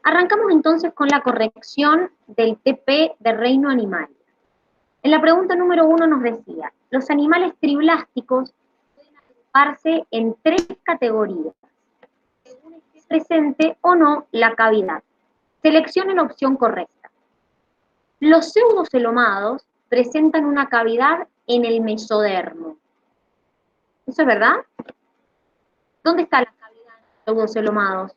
Arrancamos entonces con la corrección del TP de reino animal. En la pregunta número 1 nos decía, los animales triblásticos pueden agruparse en 3 categorías, según esté presente o no la cavidad. Seleccione la opción correcta. Los pseudocelomados presentan una cavidad en el mesodermo. ¿Eso es verdad? ¿Dónde está la cavidad de los pseudocelomados?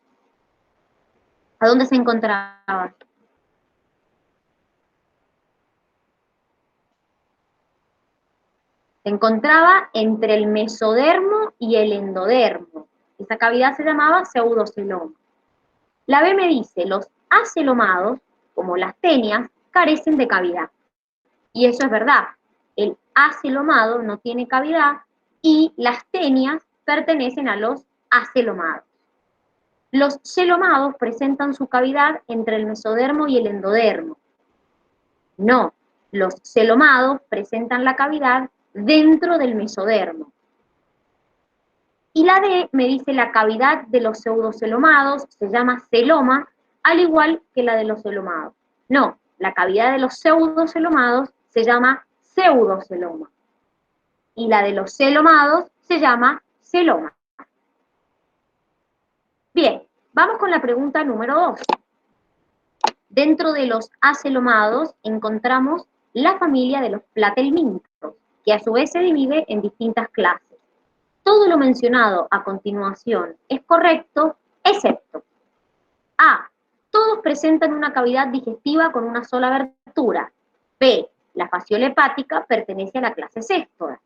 ¿A dónde se encontraba? Se encontraba entre el mesodermo y el endodermo. Esa cavidad se llamaba pseudoceloma. La B me dice, los acelomados, como las tenias, carecen de cavidad. Y eso es verdad. El acelomado no tiene cavidad y las tenias pertenecen a los acelomados. Los celomados presentan su cavidad entre el mesodermo y el endodermo. No, los celomados presentan la cavidad dentro del mesodermo. Y la D me dice la cavidad de los pseudocelomados se llama celoma, al igual que la de los celomados. No, la cavidad de los pseudocelomados se llama pseudoceloma. Y la de los celomados se llama celoma. Bien, vamos con la pregunta número 2. Dentro de los acelomados encontramos la familia de los platelmintos, que a su vez se divide en distintas clases. Todo lo mencionado a continuación es correcto, excepto A. Todos presentan una cavidad digestiva con una sola abertura. B. La fasciola hepática pertenece a la clase céstoda.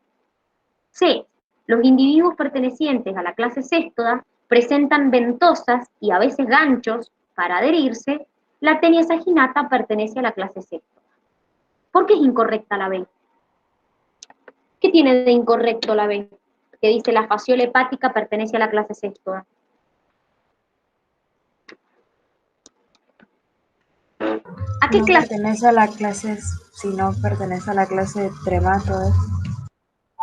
C. Los individuos pertenecientes a la clase céstoda presentan ventosas y a veces ganchos para adherirse. La tenia saginata pertenece a la clase céstoda. ¿Por qué es incorrecta la B? ¿Qué tiene de incorrecto la B? Que dice la fasciola hepática pertenece a la clase céstoda. ¿A qué no clase? pertenece a la clase, sino pertenece a la clase de trematodes.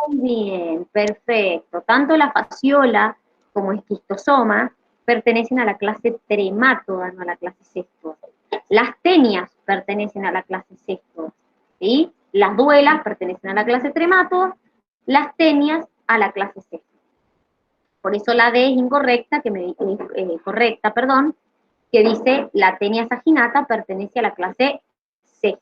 Muy bien, perfecto. Tanto la fasciola como esquistosoma pertenecen a la clase trematoda, no a la clase céstoda. Las tenias pertenecen a la clase céstoda, ¿sí? Las duelas pertenecen a la clase trematoda, las tenias a la clase céstoda. Por eso la D es incorrecta, correcta, que dice la tenia saginata pertenece a la clase C.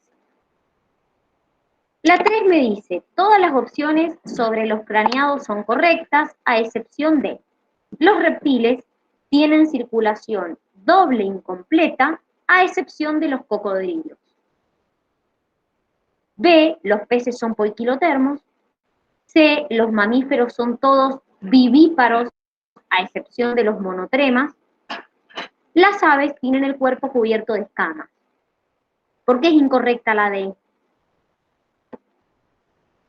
La 3 me dice, todas las opciones sobre los craneados son correctas, a excepción de los reptiles tienen circulación doble incompleta, a excepción de los cocodrilos. B, los peces son poiquilotermos. C, los mamíferos son todos vivíparos, a excepción de los monotremas. Las aves tienen el cuerpo cubierto de escamas. ¿Por qué es incorrecta la D?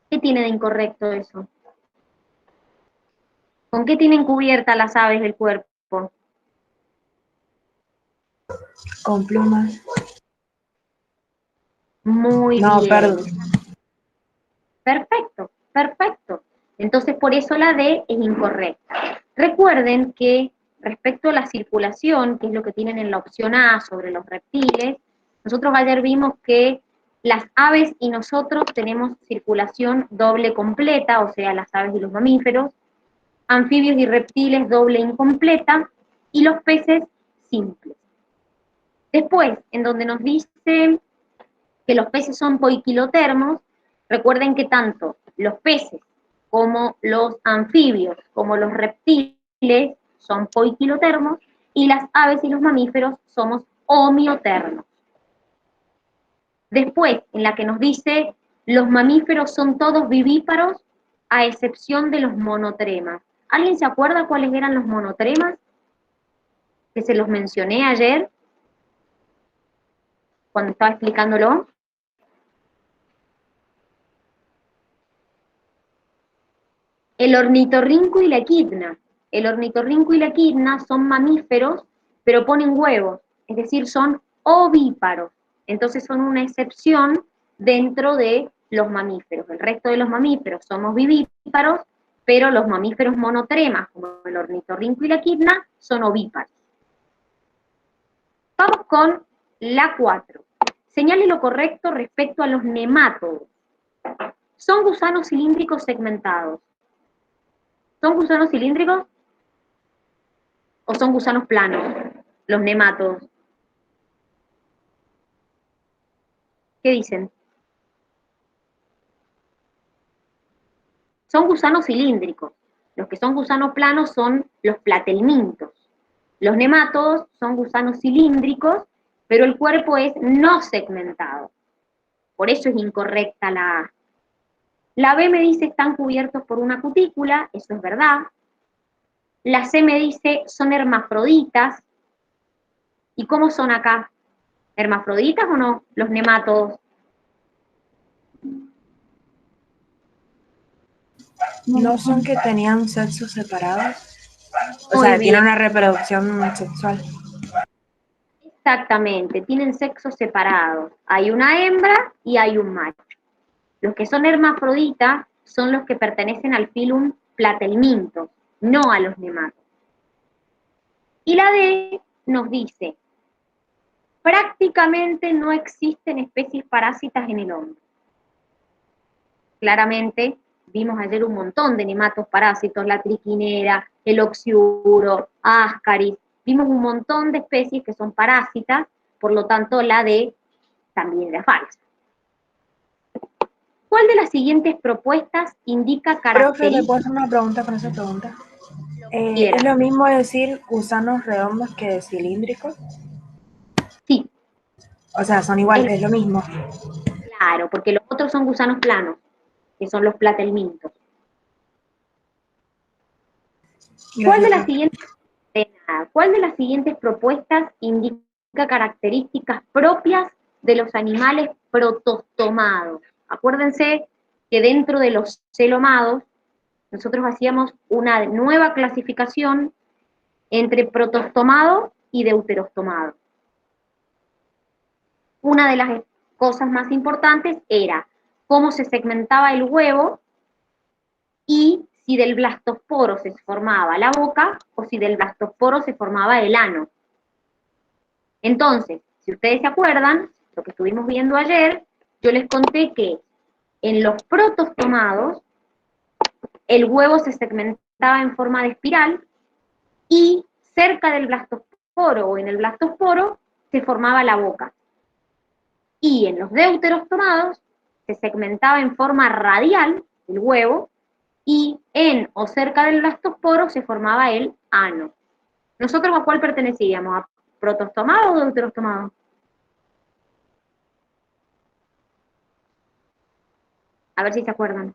¿Qué tiene de incorrecto eso? ¿Con qué tienen cubiertas las aves el cuerpo? Con plumas. Muy No, bien. perdón. Perfecto, perfecto. Entonces, por eso la D es incorrecta. Recuerden que respecto a la circulación, que es lo que tienen en la opción A sobre los reptiles, nosotros ayer vimos que las aves y nosotros tenemos circulación doble completa, o sea, las aves y los mamíferos, anfibios y reptiles doble incompleta, y los peces simples. Después, en donde nos dice que los peces son poiquilotermos, recuerden que tanto los peces como los anfibios, como los reptiles, son poiquilotermos, y las aves y los mamíferos somos homiotermos. Después, en la que nos dice, los mamíferos son todos vivíparos, a excepción de los monotremas. ¿Alguien se acuerda cuáles eran los monotremas? Que se los mencioné ayer, cuando estaba explicándolo. El ornitorrinco y la equidna. El ornitorrinco y la equidna son mamíferos, pero ponen huevos, es decir, son ovíparos. Entonces son una excepción dentro de los mamíferos. El resto de los mamíferos somos vivíparos, pero los mamíferos monotremas, como el ornitorrinco y la equidna, son ovíparos. Vamos con la 4. Señale lo correcto respecto a los nemátodos. Son gusanos cilíndricos segmentados. ¿Son gusanos cilíndricos? ¿O son gusanos planos? Los nemátodos. ¿Qué dicen? Son gusanos cilíndricos. Los que son gusanos planos son los platelmintos. Los nemátodos son gusanos cilíndricos, pero el cuerpo es no segmentado. Por eso es incorrecta la A. La B me dice están cubiertos por una cutícula, eso es verdad. La C me dice son hermafroditas. ¿Y cómo son acá? ¿Hermafroditas o no? Los nemátodos. ¿No son que tenían sexos separados? O Muy sea, bien. tienen una reproducción sexual. Exactamente, tienen sexos separados. Hay una hembra y hay un macho. Los que son hermafroditas son los que pertenecen al filum Platelmintos, no a los nemátodos. Y la D nos dice, prácticamente no existen especies parásitas en el hombre. Claramente, vimos ayer un montón de nematos parásitos, la triquinera, el oxiuro, ascaris. Vimos un montón de especies que son parásitas, por lo tanto la D también era falsa. ¿Cuál de las siguientes propuestas indica Profe, ¿le puedo características? hacer una pregunta con esa pregunta? Quiera. ¿Es lo mismo decir gusanos redondos que cilíndricos? Sí, O sea, son igual, es lo mismo. claro, porque los otros son gusanos planos, que son los platelmintos. ¿Cuál de Gracias, las profe. siguientes, ¿Cuál de las siguientes propuestas indica características propias de los animales protostomados? Acuérdense que dentro de los celomados nosotros hacíamos una nueva clasificación entre protostomado y deuterostomado. Una de las cosas más importantes era cómo se segmentaba el huevo y si del blastosporo se formaba la boca o si del blastosporo se formaba el ano. Entonces, si ustedes se acuerdan, lo que estuvimos viendo ayer, yo les conté que en los protostomados el huevo se segmentaba en forma de espiral y cerca del blastosporo o en el blastosporo se formaba la boca. Y en los deuterostomados se segmentaba en forma radial el huevo y en o cerca del blastosporo se formaba el ano. ¿Nosotros a cuál pertenecíamos? ¿A protostomado o deuterostomado? A ver si se acuerdan.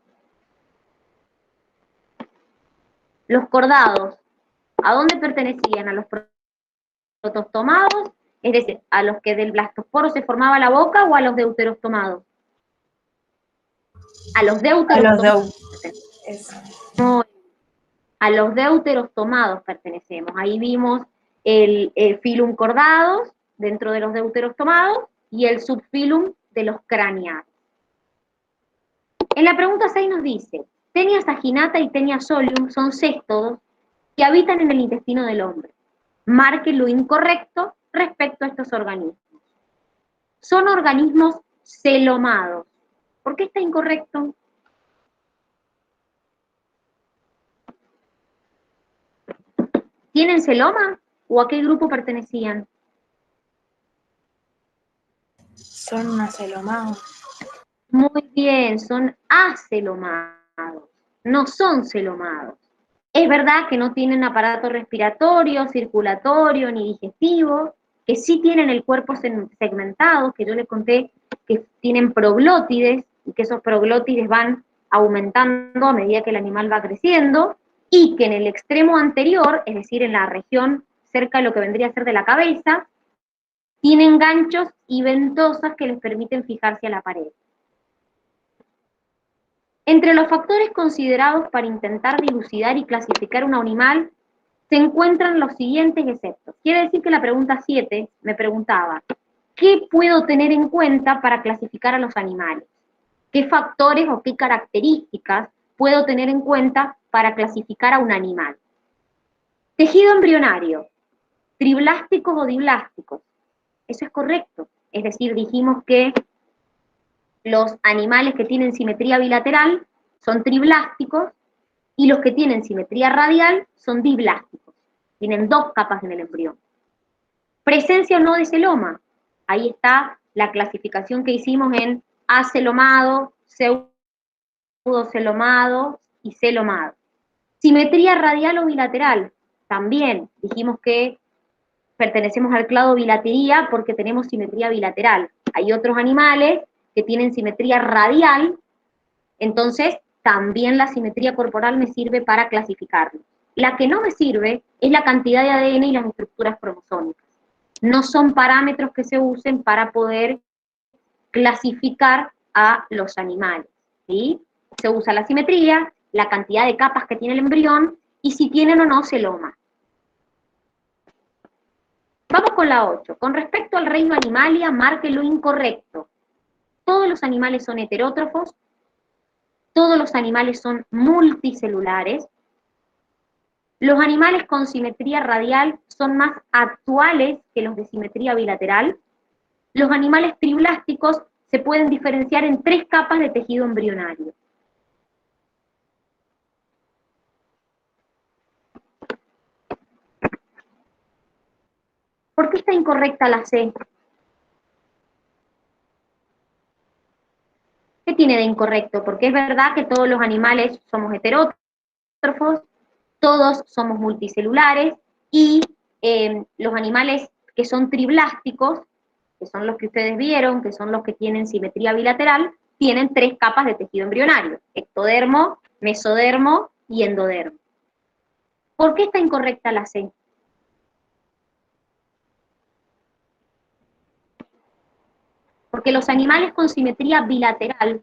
Los cordados, ¿a dónde pertenecían? ¿A los protostomados? Es decir, ¿a los que del blastosporo se formaba la boca o a los deuterostomados? A los deuterostomados. A los deuterostomados pertenecemos. Ahí vimos el filum cordados dentro de los deuterostomados y el subfilum de los craneados. En la pregunta 6 nos dice, Taenia saginata y Taenia solium son céstodos que habitan en el intestino del hombre. Marque lo incorrecto respecto a estos organismos. Son organismos celomados. ¿Por qué está incorrecto? ¿Tienen celoma o a qué grupo pertenecían? Son acelomados. Muy bien, son acelomados, no son celomados. Es verdad que no tienen aparato respiratorio, circulatorio ni digestivo, que sí tienen el cuerpo segmentado, que yo les conté que tienen proglótides y que esos proglótides van aumentando a medida que el animal va creciendo, y que en el extremo anterior, es decir, en la región cerca de lo que vendría a ser de la cabeza, tienen ganchos y ventosas que les permiten fijarse a la pared. Entre los factores considerados para intentar dilucidar y clasificar un animal se encuentran los siguientes exceptos. Quiere decir que la pregunta 7 me preguntaba, ¿qué puedo tener en cuenta para clasificar a los animales? ¿Qué factores o qué características puedo tener en cuenta para clasificar a un animal? Tejido embrionario, triblásticos o diblásticos, Eso es correcto. Es decir, dijimos que los animales que tienen simetría bilateral son triblásticos y los que tienen simetría radial son diblásticos. Tienen 2 capas en el embrión. Presencia o no de celoma. Ahí está la clasificación que hicimos en acelomado, pseudocelomado y celomado. Simetría radial o bilateral. También dijimos que pertenecemos al clado bilatería porque tenemos simetría bilateral. Hay otros animales que tienen simetría radial, entonces también la simetría corporal me sirve para clasificarlo. La que no me sirve es la cantidad de ADN y las estructuras cromosómicas. No son parámetros que se usen para poder clasificar a los animales, ¿sí? Se usa la simetría, la cantidad de capas que tiene el embrión y si tienen o no celoma. Vamos con la 8. Con respecto al reino Animalia, marque lo incorrecto. Todos los animales son heterótrofos, todos los animales son multicelulares, los animales con simetría radial son más actuales que los de simetría bilateral, los animales triblásticos se pueden diferenciar en 3 capas de tejido embrionario. ¿Por qué está incorrecta la C? ¿Qué tiene de incorrecto? Porque es verdad que todos los animales somos heterótrofos, todos somos multicelulares y los animales que son triblásticos, que son los que ustedes vieron, que son los que tienen simetría bilateral, tienen 3 capas de tejido embrionario, ectodermo, mesodermo y endodermo. ¿Por qué está incorrecta la C? Porque los animales con simetría bilateral,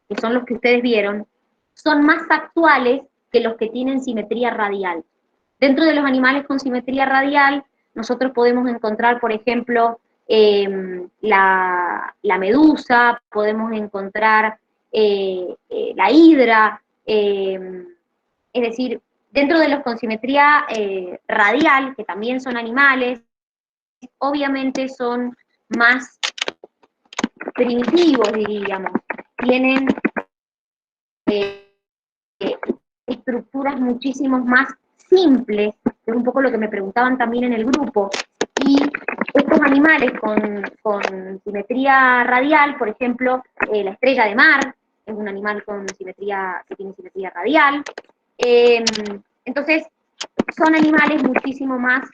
que son los que ustedes vieron, son más actuales que los que tienen simetría radial. Dentro de los animales con simetría radial, nosotros podemos encontrar, por ejemplo, la medusa, podemos encontrar la hidra, es decir, dentro de los con simetría radial, que también son animales, obviamente son más primitivos, diríamos, tienen estructuras muchísimo más simples, que es un poco lo que me preguntaban también en el grupo, y estos animales con simetría radial, por ejemplo, la estrella de mar, es un animal con simetría, que tiene simetría radial, entonces son animales muchísimo más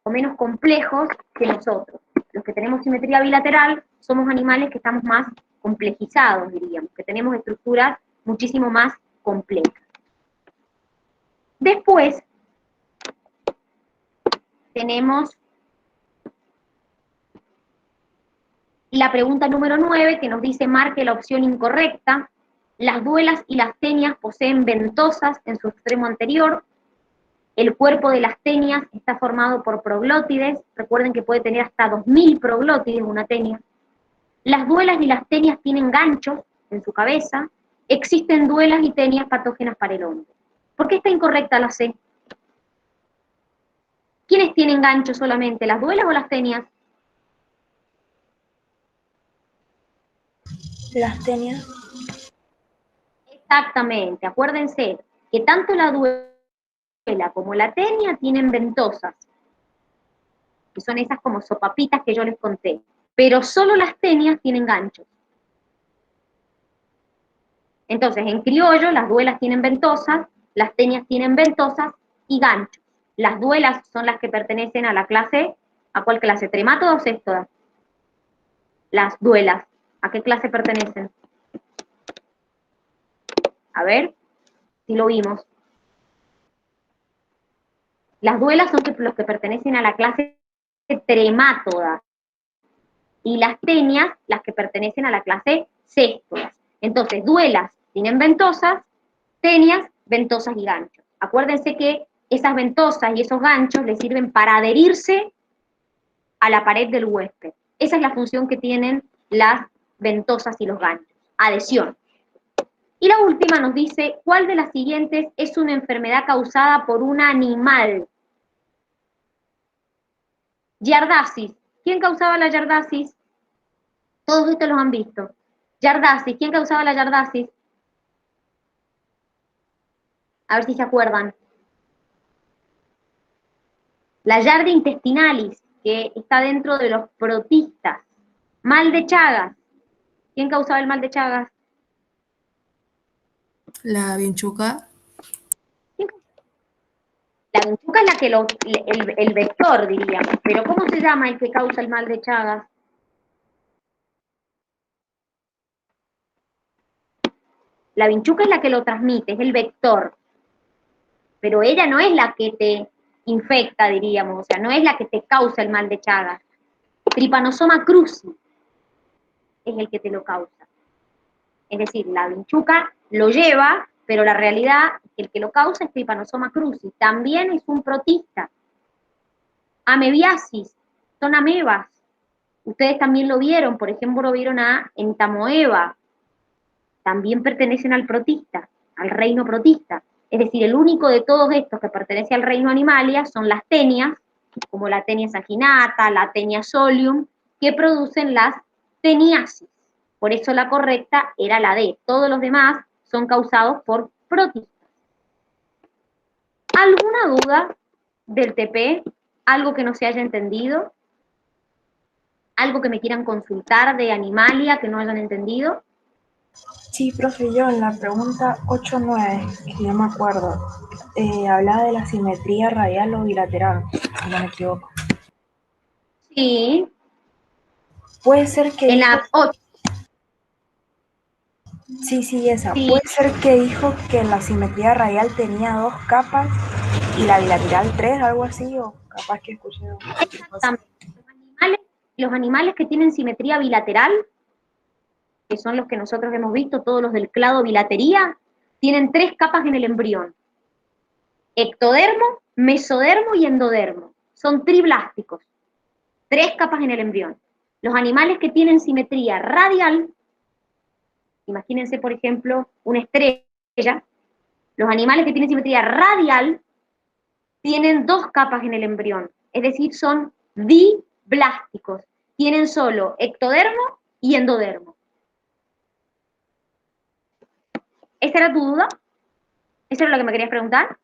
o menos complejos que nosotros. Los que tenemos simetría bilateral somos animales que estamos más complejizados, diríamos, que tenemos estructuras muchísimo más complejas. Después tenemos la pregunta número 9 que nos dice marque la opción incorrecta. Las duelas y las tenias poseen ventosas en su extremo anterior. El cuerpo de las tenias está formado por proglótides. Recuerden que puede tener hasta 2000 proglótides una tenia. Las duelas y las tenias tienen ganchos en su cabeza. Existen duelas y tenias patógenas para el hombre. ¿Por qué está incorrecta la C? ¿Quiénes tienen ganchos solamente, las duelas o las tenias? Las tenias. Exactamente, acuérdense que tanto la duela como la tenia tienen ventosas, que son esas como sopapitas que yo les conté, pero solo las tenias tienen ganchos. Entonces, en criollo, las duelas tienen ventosas, las tenias tienen ventosas y ganchos. Las duelas son las que pertenecen a la clase, ¿a cuál clase? ¿Tremátoda o céstoda? Las duelas, ¿a qué clase pertenecen? A ver, si lo vimos. Las duelas son los que pertenecen a la clase tremátoda y las tenias las que pertenecen a la clase céstodas. Entonces, duelas tienen ventosas, tenias, ventosas y ganchos. Acuérdense que esas ventosas y esos ganchos les sirven para adherirse a la pared del huésped. Esa es la función que tienen las ventosas y los ganchos, adhesión. Y la última nos dice, ¿cuál de las siguientes es una enfermedad causada por un animal? Yardasis. ¿Quién causaba la yardasis? Todos estos los han visto. Yardasis. ¿Quién causaba la yardasis? A ver si se acuerdan. La yarda intestinalis, que está dentro de los protistas. Mal de Chagas. ¿Quién causaba el mal de Chagas? La vinchuca. La vinchuca es la que el vector, diríamos. Pero ¿cómo se llama el que causa el mal de Chagas? La vinchuca es la que lo transmite, es el vector. Pero ella no es la que te infecta, diríamos. O sea, no es la que te causa el mal de Chagas. Trypanosoma cruzi es el que te lo causa. Es decir, la vinchuca lo lleva, pero la realidad es que el que lo causa es Trypanosoma cruzi. También es un protista. Amebiasis, son amebas. Ustedes también lo vieron, por ejemplo, lo vieron a entamoeba. También pertenecen al protista, al reino protista. Es decir, el único de todos estos que pertenece al reino animalia son las tenias, como la tenia saginata, la tenia solium, que producen las teniasis. Por eso la correcta era la D. Todos los demás son causados por protistas. ¿Alguna duda del TP? ¿Algo que no se haya entendido? ¿Algo que me quieran consultar de animalia que no hayan entendido? Sí, profe, yo en la pregunta 8-9, que no me acuerdo, hablaba de la simetría radial o bilateral, si no me equivoco. Sí. Puede ser que En dijo, la 8. sí, esa, Sí, puede ser que dijo que la simetría radial tenía 2 capas y la bilateral 3, algo así, o capaz que escuché otra cosa. exactamente. Los animales que tienen simetría bilateral, que son los que nosotros hemos visto, todos los del clado bilatería, tienen 3 capas en el embrión. Ectodermo, mesodermo y endodermo. Son triblásticos. 3 capas en el embrión. Los animales que tienen simetría radial, imagínense por ejemplo una estrella, los animales que tienen simetría radial tienen 2 capas en el embrión, es decir, son diblásticos. Tienen solo ectodermo y endodermo. ¿Esa era tu duda? ¿Eso era lo que me querías preguntar?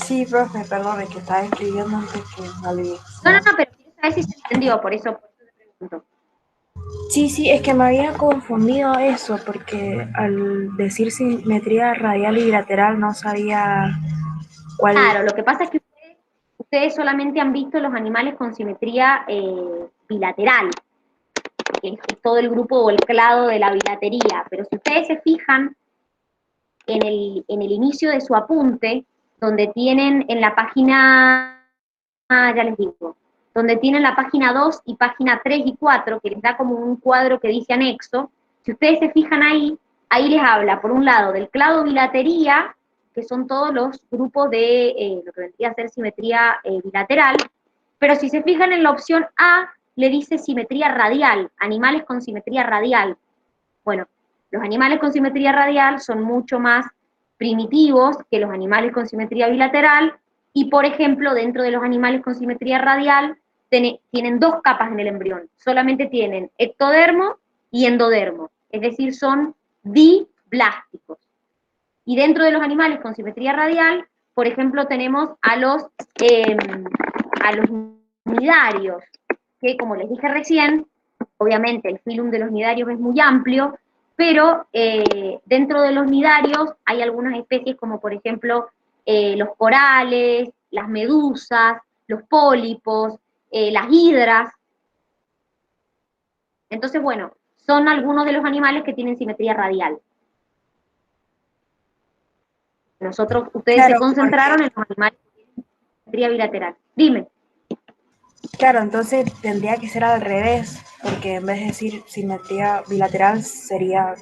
Sí, profe, perdón, es que estaba escribiendo antes que me olvidé. No, pero quiero saber si se entendió, por eso te pregunto. Sí, es que me había confundido eso, porque al decir simetría radial y bilateral no sabía cuál. Claro, lo que pasa es que ustedes solamente han visto los animales con simetría bilateral, que es todo el grupo o el clado de la bilatería, pero si ustedes se fijan en el inicio de su apunte, donde tienen en la página, ya les digo, donde tienen la página 2 y página 3 y 4, que les da como un cuadro que dice anexo, si ustedes se fijan ahí, ahí les habla, por un lado, del clado bilatería, que son todos los grupos de lo que vendría a ser simetría bilateral, pero si se fijan en la opción A, le dice simetría radial, animales con simetría radial. Bueno, los animales con simetría radial son mucho más primitivos que los animales con simetría bilateral y, por ejemplo, dentro de los animales con simetría radial tienen 2 capas en el embrión, solamente tienen ectodermo y endodermo, es decir, son diblásticos. Y dentro de los animales con simetría radial, por ejemplo, tenemos a los nidarios, que como les dije recién, obviamente el filum de los nidarios es muy amplio, pero dentro de los nidarios hay algunas especies como por ejemplo los corales, las medusas, los pólipos, las hidras. Entonces, bueno, son algunos de los animales que tienen simetría radial. Ustedes se Claro, porque, concentraron en los animales que tienen simetría bilateral. Dime. claro, entonces tendría que ser al revés, porque en vez de decir simetría bilateral sería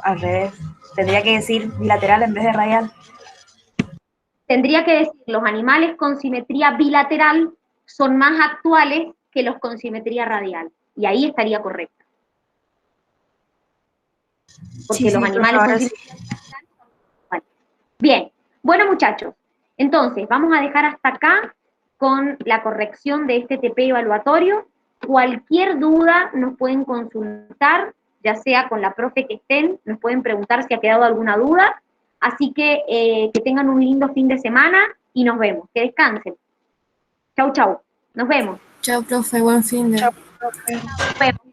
al revés. Tendría que decir bilateral en vez de radial. Tendría que decir, los animales con simetría bilateral son más actuales que los con simetría radial. Y ahí estaría correcto. Porque los Sí, profe, animales con ahora sí. simetría radial son actuales. Bien, bueno muchachos, entonces vamos a dejar hasta acá con la corrección de este TP evaluatorio. Cualquier duda nos pueden consultar, ya sea con la profe que estén, nos pueden preguntar si ha quedado alguna duda. Así que tengan un lindo fin de semana y nos vemos. Que descansen. Chau, chau. Nos vemos. Chao, profe, buen fin de. Chao, profe. Nos vemos.